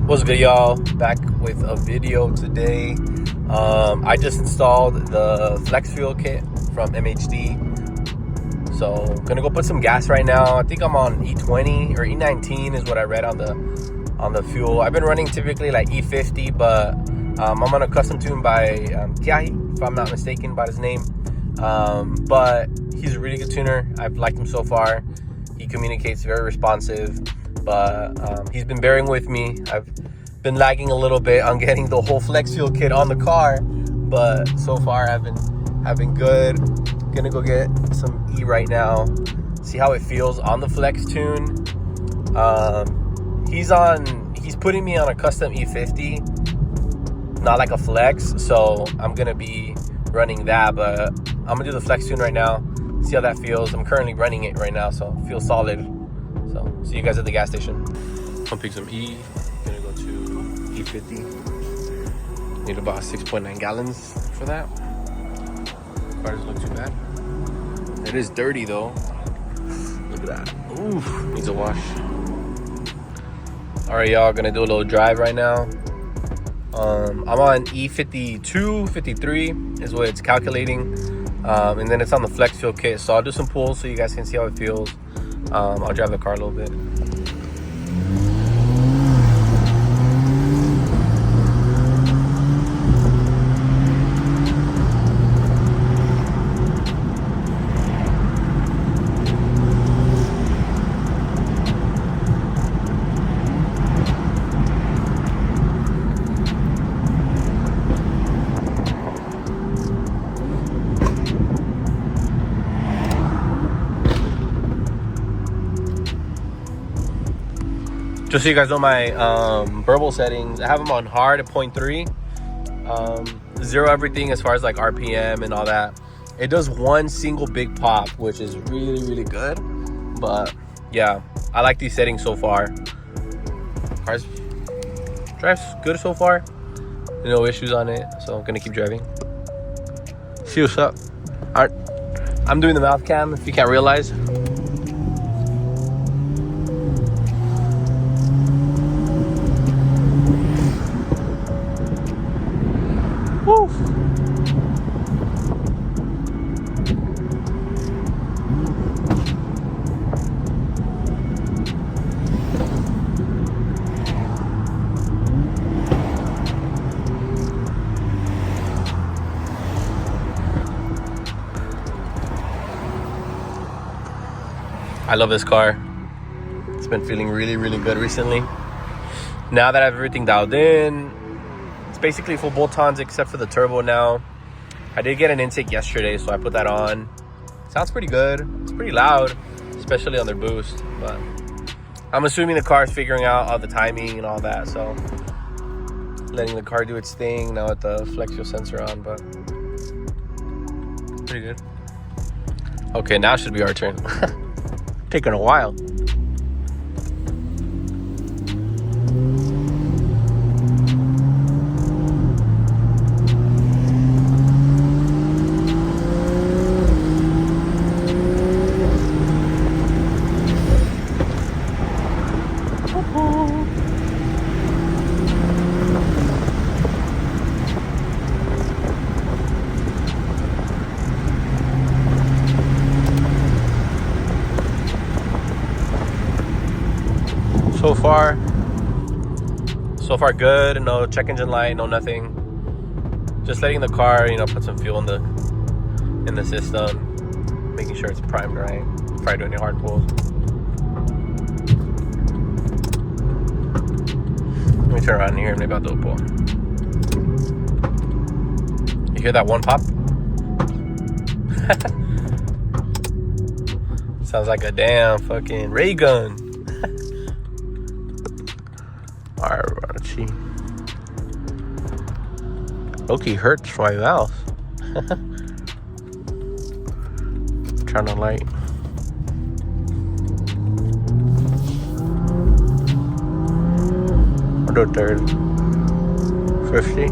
What's good, y'all? Back with a video today. I just installed the Flex fuel kit from MHD. So I'm gonna go put some gas right now. I think I'm on E20 or E19 is what I read on the fuel. I've been running typically like E50, but I'm on a custom tune by Kiahi, if I'm not mistaken by his name. But he's a really good tuner. I've liked him so far. He communicates very responsive, but he's been bearing with me. I've been lagging a little bit on getting the whole Flex fuel kit on the car, but so far I've been good. Gonna go get some E right now, see how it feels on the Flex tune. He's putting me on a custom E50, not like a Flex, so I'm gonna be running that, but I'm gonna do the Flex tune right now, see how that feels. I'm currently running it right now, so it feels solid. So see you guys at the gas station. I'm pick some E. Gonna go to E50. Need about 6.9 gallons for that. Car doesn't look too bad. It is dirty though. Look at that. Oof, needs a wash. All right, y'all, gonna do a little drive right now. I'm on E52, 53 is what it's calculating. And then it's on the Flex fuel kit. So I'll do some pulls so you guys can see how it feels. I'll drive the car a little bit. Just so you guys know my burble settings, I have them on hard at 0.3. Zero everything as far as like RPM and all that. It does one single big pop, which is really, really good. But yeah, I like these settings so far. Car's drives good so far. No issues on it, so I'm gonna keep driving. See what's up. All right, I'm doing the mouth cam if you can't realize. Woo. I love this car. It's been feeling really, really good recently. Now that I have everything dialed in, it's basically full bolt-ons except for the turbo now. I did get an intake yesterday, so I put that on. Sounds pretty good. It's pretty loud, especially on their boost. But I'm assuming the car is figuring out all the timing and all that, so letting the car do its thing now with the Flex fuel sensor on, but pretty good. Okay, now should be our turn. Taking a while. So far good. No check engine light, no nothing. Just letting the car, put some fuel in the system, making sure it's primed right before I do any hard pulls. Let me turn around here and maybe I'll do a pull. You hear that one pop? Sounds like a damn fucking ray gun. Alright, let's see. Loki hurts my mouth. Trying to light. I'll do a third. 50.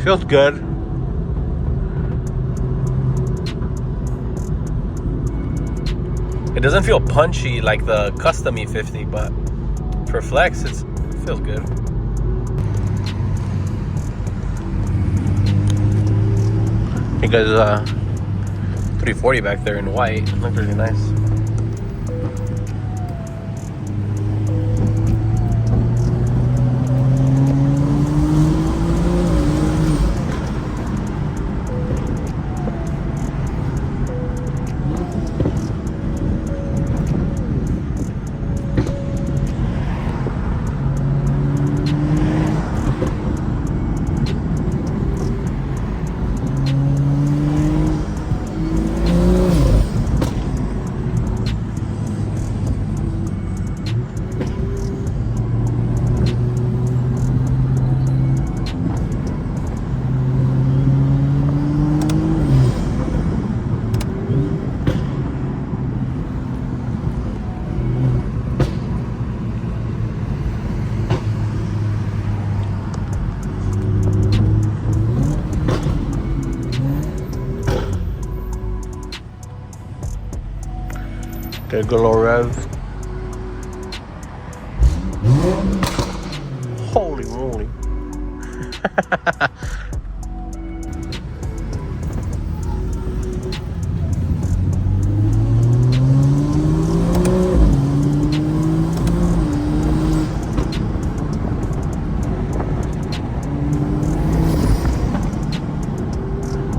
Feels good. It doesn't feel punchy like the custom E50, but for flex, it feels good. Because 340 back there in white looked really nice. Get a good little rev. Holy moly.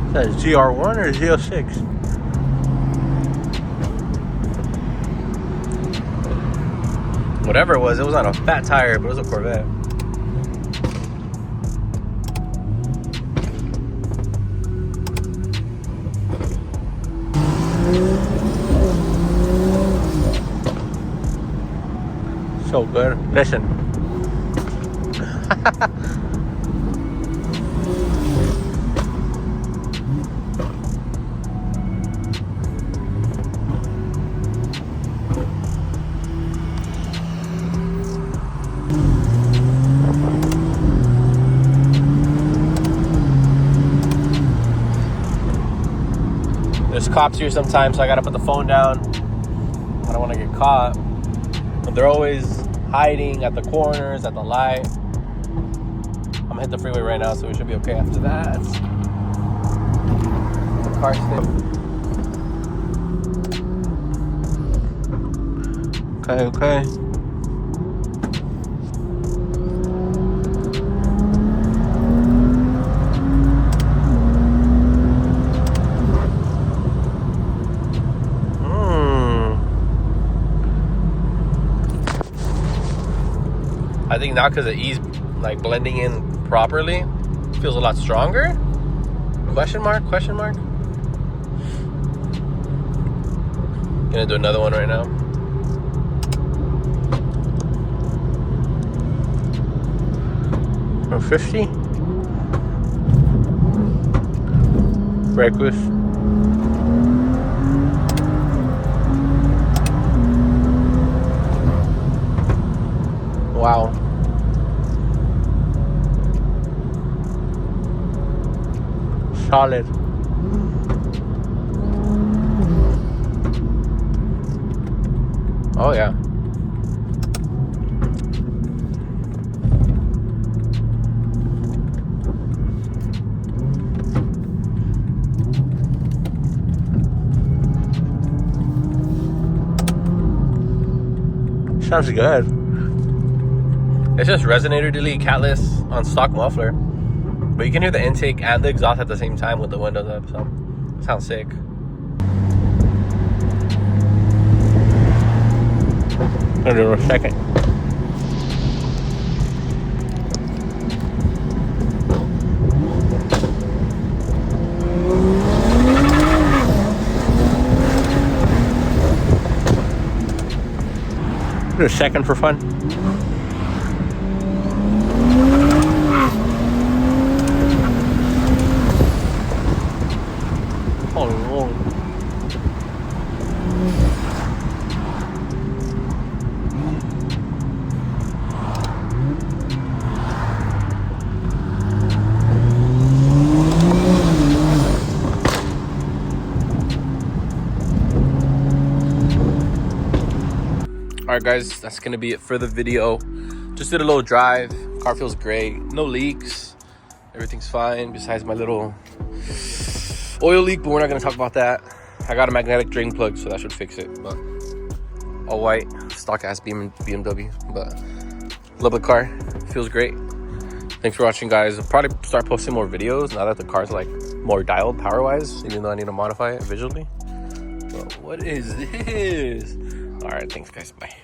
Is that GR1 or Z06? Whatever it was on a fat tire, but it was a Corvette. So good. Listen. There's cops here sometimes, so I gotta put the phone down. I don't want to get caught. But they're always hiding at the corners, at the light. I'm gonna hit the freeway right now, so we should be okay after that. The car stay. Okay. I think now because the E's like blending in properly, it feels a lot stronger. Question mark? Gonna do another one right now. Or 50. Breakless. Wow. Solid. Oh yeah. Sounds good. It's just resonator delete, catless on stock muffler. But you can hear the intake and the exhaust at the same time with the windows up, so it sounds sick. I'm gonna do it in a second. Do a second for fun. Holy moly. right, guys, that's gonna be it for the video. Just did a little drive. Car feels great. No leaks. Everything's fine besides my little oil leak, but we're not gonna talk about that. I got a magnetic drain plug, so that should fix it. But all white, stock ass BMW, but love the car. Feels great. Thanks for watching, guys. I'll probably start posting more videos now that the car's like more dialed power wise, even though I need to modify it visually. But what is this? All right, thanks, guys. Bye.